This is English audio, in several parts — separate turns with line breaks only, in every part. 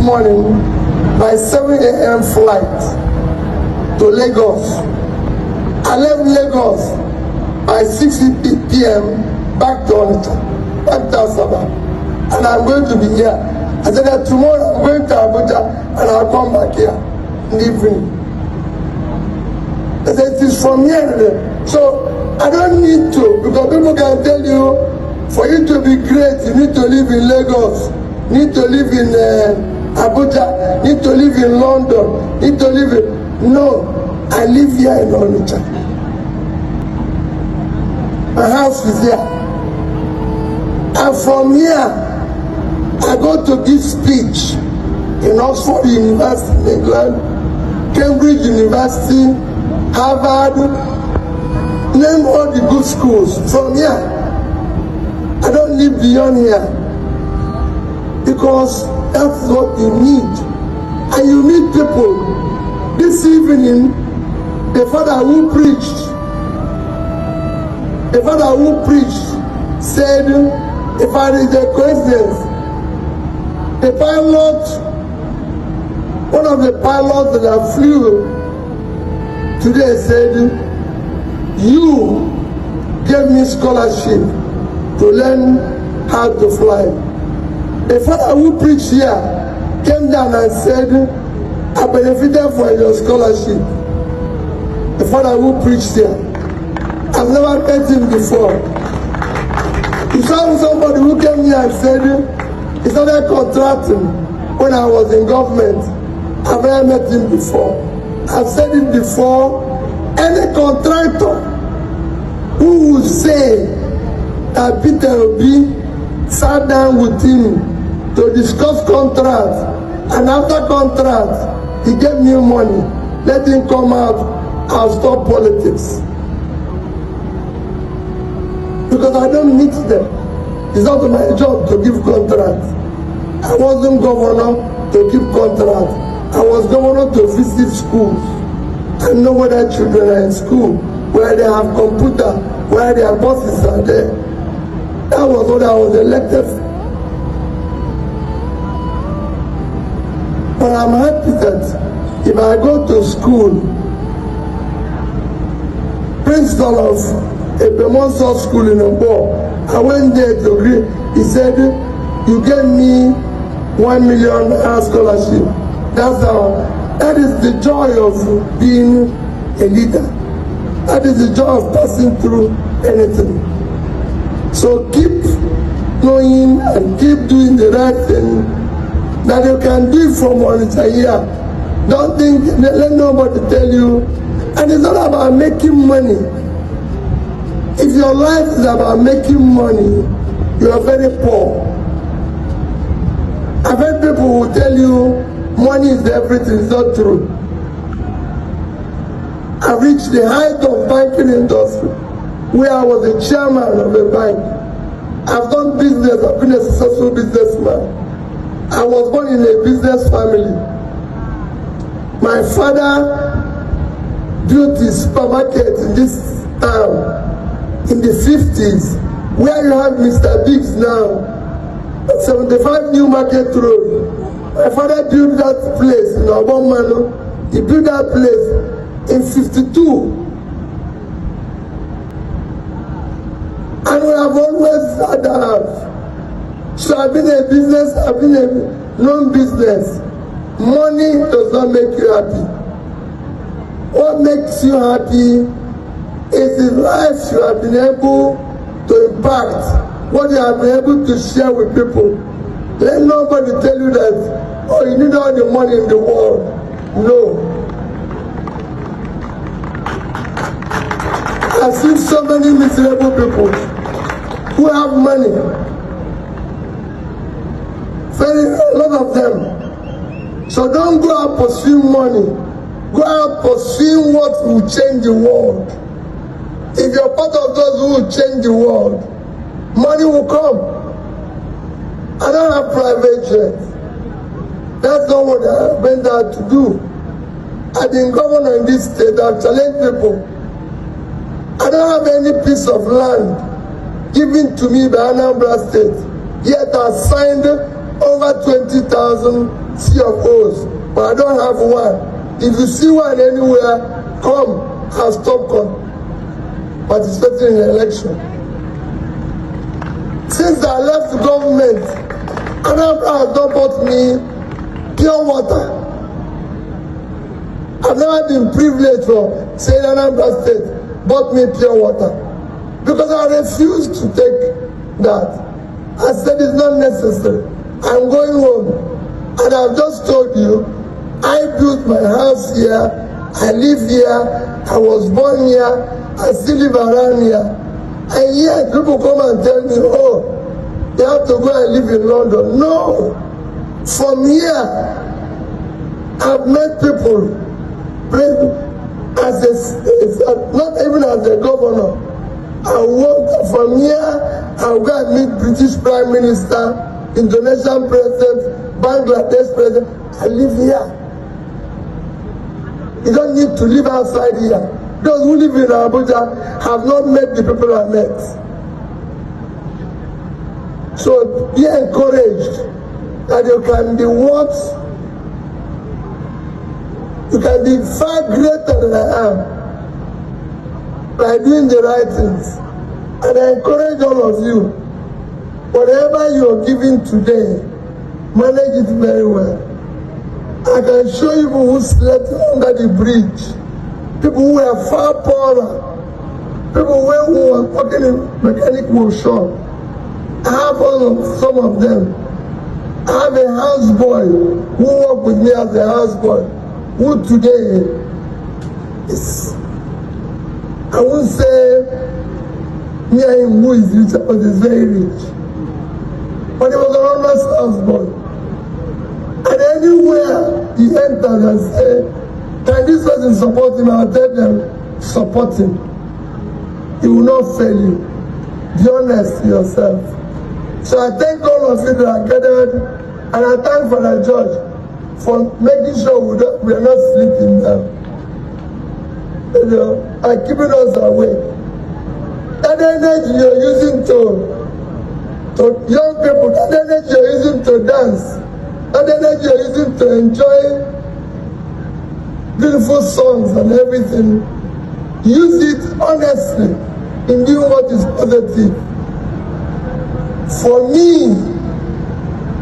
morning by 7 a.m. flight to Lagos. I left Lagos by 6 p.m. back to Onitsha, back to Asaba, and I'm going to be here. I said that tomorrow I'm going to Abuja and I'll come back here in the evening. I said it is from here to there. So I don't need to, because people can tell you, for you to be great, you need to live in Lagos, you need to live in Abuja, you need to live in London, you need to live in... No, I live here in Onitsha. My house is here. And from here, I go to give speech in Oxford University in England, Cambridge University, Harvard, name all the good schools. From here, I don't live beyond here, because that's what you need. And you meet people. This evening, the father who preached said, if I read the questions, the pilot, one of the pilots that flew today said, you gave me scholarship to learn how to fly. The father who preached here came down and said, I benefited from your scholarship. The father who preached here, I've never met him before. You saw somebody who came here and said, he started contracting when I was in government. I've never met him before. I've said it before. Any contractor who would say that Peter Obi sat down with him to discuss contract, and after contract, he gave me money, let him come out and stop politics. Because I don't need them. It's not my job to give contract. I wasn't governor to give contract. I was governor to visit schools and know whether children are in school, where they have computer, where their bosses are there. That was what I was elected for. But I'm happy that if I go to school, principal of a Bemonso school in Obo, I went there to agree. He said, you gave me 1 million scholarship. That's how. That is the joy of being a leader. That is the joy of passing through anything. So keep knowing and keep doing the right thing that you can do from Onitsha here. Don't think, let nobody tell you. And it's not about making money. If your life is about making money, you are very poor. I've heard people who tell you money is everything. It's not true. I've reached the height of banking industry, where I was the chairman of a bank. I've done business. I've been a successful businessman. I was born in a business family. My father built his supermarket in this town in the 50s, where you have Mr. Biggs now, 75 New Market Road. My father built that place in Obomano. He built that place in 52. And we have always had a house. So I've been a business, I've been a non-business. Money does not make you happy. What makes you happy is the life you have been able to impact, what you have been able to share with people. Let nobody tell you that, oh, you need all the money in the world. No. I've seen so many miserable people who have money. A lot of them. So don't go out pursuing money. Go out pursuing what will change the world. If you're part of those who will change the world, money will come. I don't have private jets. That's not what I went out to do. I've been governor in this state. I've challenged people. I don't have any piece of land given to me by Anambra State. Yet I signed over 20,000 sea of O's, but I don't have one. If you see one anywhere, come and stop participating in the election. Since I left the government, Anambra has not bought me pure water. I've never been privileged for saying Anambra State bought me pure water because I refused to take that. I said it's not necessary. I'm going home. And I've just told you, I built my house here, I live here, I was born here, I still live around here. And yet people come and tell me, oh, you have to go and live in London. No. From here, I've met people, not even as a governor. I work from here, I'll go and meet British Prime Minister, Indonesian President, Bangladesh President. I live here. You don't need to live outside here. Those who live in Abuja have not met the people I met. So be encouraged that you can be what? You can be far greater than I am by doing the right things. And I encourage all of you, whatever you are giving today, manage it very well. I can show you people who slept under the bridge, people who were far poorer, people who were working in mechanic workshop. I have some of them. I have a houseboy who worked with me as a houseboy, who today is, I won't say near him who is rich, but is very rich. But he was an honest houseboy. And anywhere he enters and says, can this person support him? I'll tell them, support him. He will not fail you. Be honest to yourself. So I thank all of you that are gathered, and I thank for the judge for making sure we are not sleeping now. You know, and keeping us awake. That energy you're using to young people, that energy you're using to dance, that energy you're using to enjoy beautiful songs and everything, use it honestly in doing what is positive. For me,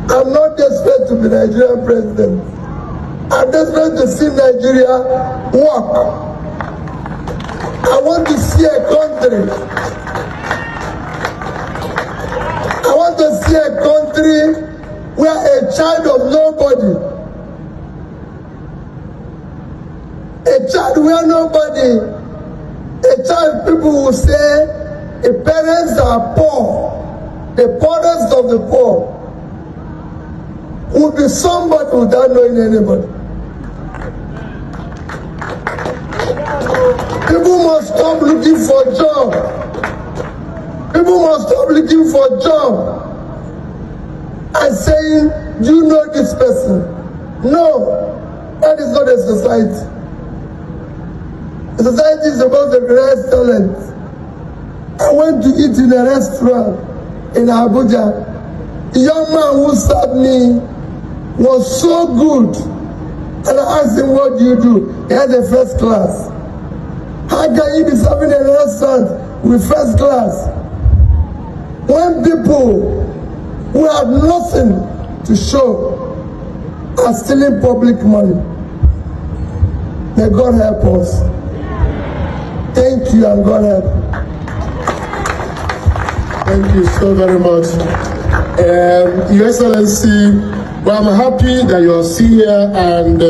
I'm not desperate to be Nigerian president. I'm desperate to see Nigeria work. I want to see a country. I want to see a country where a child of nobody, a child where nobody, a child people will say, the parents are poor, the poorest of the poor, will be somebody without knowing anybody. People must stop looking for a job. People must stop looking for a job and saying, do you know this person? No, that is not a society. A society is about the greatest talent. I went to eat in a restaurant in Abuja. The young man who served me was so good. And I asked him, what do you do? He had a first class. How can you be serving a restaurant with first class when people who have nothing to show are stealing public money? May God help us. Thank you, and God help.
Thank you so very much. Your Excellency, well, I'm happy that you're still here, and